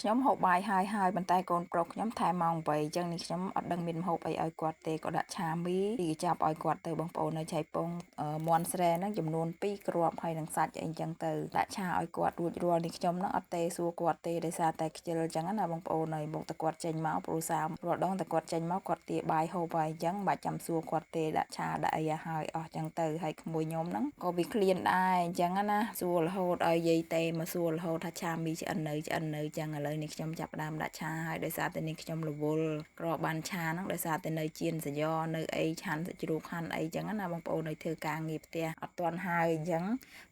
ខ្ញុំហូបបាយហើយប៉ុន្តែកូនប្រុសខ្ញុំថែមម៉ោង8អញ្ចឹងនេះខ្ញុំអត់ដឹងមានម្ហូបអីឲ្យគាត់ទេក៏ដាក់ឆាមីពីចាប់ឲ្យគាត់ទៅបងប្អូននៅឆៃពងមាន់ស្រែហ្នឹងចំនួន2គ្រាប់ហើយនឹងសាច់អីអញ្ចឹងទៅដាក់ឆាឲ្យគាត់រួចរាល់នេះខ្ញុំហ្នឹងអត់ទេសួរគាត់ទេដោយសារតែខ្ជិលអញ្ចឹងណាបងប្អូនហើយមកតែគាត់ចេញមកព្រោះសាររាល់ដងតែគាត់ចេញមកគាត់ទាបាយហូបហើយអញ្ចឹងបាច់ចាំសួរគាត់ទេដាក់ឆាដាក់អីឲ្យអស់អញ្ចឹងទៅហើយក្មួយខ្ញុំហ្នឹងក៏វាឃ្លានដែរអញ្ចឹងណាសួររហូតឲ្យយាយទេមកសួររហូតថាឆាមីឆ្អិននៅអញ្ចឹងឥឡូវនេះខ្ញុំចាប់ផ្ដើមដាក់ឆាហើយដោយសារតែនេះខ្ញុំរវល់ក្របបានឆាហ្នឹងដោយសារតែនៅជៀនសយ៉នៅអីឆាន់សាច់ជ្រូកហាន់អីចឹងណាបងប្អូននៅធ្វើការងារផ្ទះអត់ទាន់ហើយអញ្ចឹង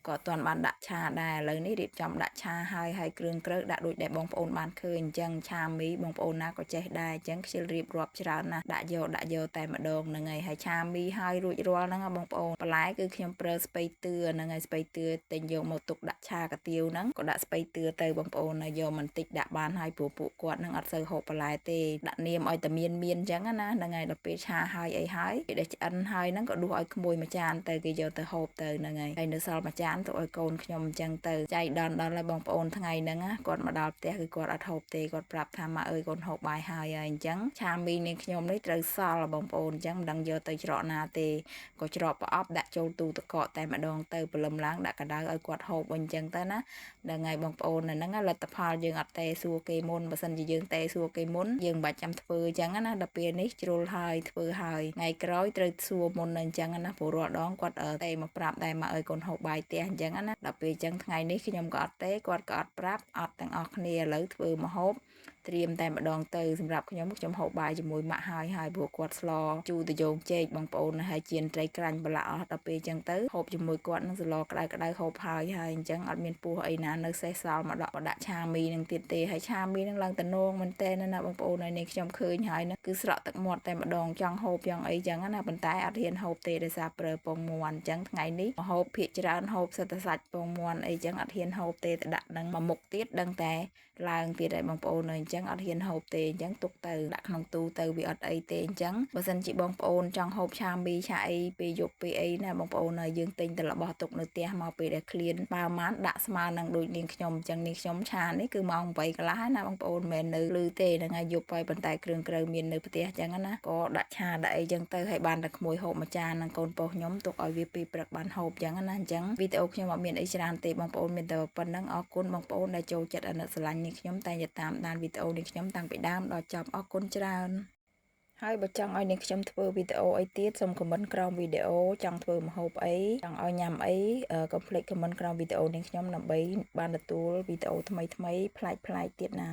ក៏អត់ទាន់បានដាក់ឆាដែរឥឡូវនេះរៀបចំដាក់ឆាហើយគ្រឿងក្រើកដាក់ដូចដែលបងប្អូនបានឃើញអញ្ចឹងឆាមីបងប្អូនណាក៏ចេះដែរអញ្ចឹងខ្ជិលរៀបរាប់ច្រើនណាស់ដាក់យកតែម្ដងហ្នឹងហើយឆាមីហើយរួចរាល់ហ្នឹងបងប្អូនបន្លែគឺខ្ញុំប្រើស្ពៃតឿហ្នឹងហើយស្ពៃតឿទិញយកមកទុកដាក់ឆាកាទៀវហ្នឹងក៏ដាក់ស្ពៃតឿទៅបងប្អូនហើយយកបន្តិចដាក់បានហើយព្រោះពួកគាត់ហ្នឹងអត់សូវហូបបន្លែទេដាក់នាមឲ្យតែមានអញ្ចឹងណាហ្នឹងហើយដល់ពេលឆាហើយអីហើយគេដែលឆ្អិនហើយហ្នឹងក៏ដួសឲ្យក្មួយមួយចានទៅគេយកទៅហូបទៅហ្នឹងហើយនៅសល់មួយចានទុកឲ្យកូនខ្ញុំអញ្ចឹងទៅចៃដន្យដល់ហើយបងប្អូនថ្ងៃហ្នឹងណាគាត់មកដល់ផ្ទះគឺគាត់អត់ហូបទេគាត់ប្រាប់ថាម៉ាក់អើយកូនហូបបាយហើយអញ្ចឹងឆាមីនាងខ្ញុំនេះត្រូវសល់បងប្អូនអញ្ចឹងមិនដឹងយកទៅច្រកណាទេក៏ច្រកប្រអប់ដាក់ចូលទូទឹកកកតែម្ដងទៅព្រលឹមឡើងដាក់កដៅឲ្យគាត់ហូបវិញអញ្ចឹងទៅណាហ្នឹងហើយបងប្អូនហ្នឹងលទ្ធផលយើងអត់ទេសួរគេមុនបើសិនជាយើងទេសួរគេមុនយើងមិនបាច់ចាំធ្វើអញ្ចឹងណាដល់ពេលនេះជ្រុលហើយធ្វើហើយថ្ងៃក្រោយត្រូវសួរមុនអញ្ចឹងណាព្រោះរាល់ដងគាត់ទេមកប្រាប់ដែរមកអើយកូនហូបបាយផ្ទះអញ្ចឹងណាដល់ពេលអញ្ចឹងថ្ងៃនេះខ្ញុំក៏អត់ទេគាត់ក៏អត់ប្រាប់អត់ទាំងអស់គ្នាឥឡូវធ្វើម្ហូបត្រៀមតែម្ដងទៅសម្រាប់ខ្ញុំហូបបាយជាមួយម៉ាក់ហើយព្រោះគាត់ស្លជូរតយងចេកបងប្អូនហើយជៀនត្រីក្រាញ់ប្រឡាក់អស់ដល់ពេលអញ្ចឹងទៅហូបជាមួយគាត់នឹងស្លក្តៅហូបហើយអញ្ចឹងអត់មានពោះអីណានៅសេសសល់មកដាក់ឆាមីនឹងទៀតទេហើយឆាមីនឹងឡើងតំណងមែនតើណាបងប្អូនហើយនេះខ្ញុំឃើញហើយណាគឺស្រក់ទឹកមាត់តែម្ដងចង់ហូបចង់អីចឹងណាប៉ុន្តែអត់ហ៊ានហូបទេដោយសារប្រើពងមាន់អញ្ចឹងថ្ងៃនេះមកហូបភាកច្រើនហូបសិតតែសាច់ពងមាន់អីចឹងអត់ហ៊ានហូបទេតែដាក់នឹងមួយមុខទៀតដឹងតែឡើងទៀតហើយបងប្អូនអញ្ចឹងអត់ហ៊ានហូបទេអញ្ចឹងទុកទៅដាក់ក្នុងទូទៅវាអត់អីទេអញ្ចឹងបើសិនជាបងប្អូនចង់ហូបឆាមីឆាអីពេលយប់ពេលអីណាបងប្អូនហើយយើងទិញតែរបស់ទុកនៅផ្ទះមកពេលដែលឃ្លានបើម៉ានដាក់ស្មើនឹងដូចនាងខ្ញុំអញ្ចឹងនាងខ្ញុំឆានេះគឺម៉ោង8កន្លះហើយណាបងប្អូនមិនមែននៅលឺទេហ្នឹងហើយយប់ហើយប៉ុន្តែគ្រឿងក្រៅមាននៅផ្ទះអញ្ចឹងណាក៏ដាក់ឆាដាក់អីអញ្ចឹងទៅហើយបានតែក្មួយហូបមួយចាននឹងកូនប្រុសខ្ញុំទុកឲ្យវាពេលព្រឹកបានហូបអញ្ចឹងណាអញ្ចឹងវីដេអូខ្ញុំអត់មានអីច្រើនទេបងប្អូនមានតែប៉ុណ្្នឹងអរគុណបងប្អូនដែលចូលចិត្តអាណិតស្រឡាញ់នាងខ្ញុំតែតាមដានវីដេអូនេះខ្ញុំតាំងពីដើមដល់ចប់អរគុណច្រើនហើយបើចង់ឲ្យនាងខ្ញុំធ្វើវីដេអូអីទៀតសូមខមមិនក្រោមវីដេអូចង់ធ្វើម្ហូបអីចង់ឲ្យញ៉ាំអីកុំភ្លេចខមមិនក្រោមវីដេអូនាងខ្ញុំដើម្បីបានទទួលវីដេអូថ្មីប្លែកទៀតណា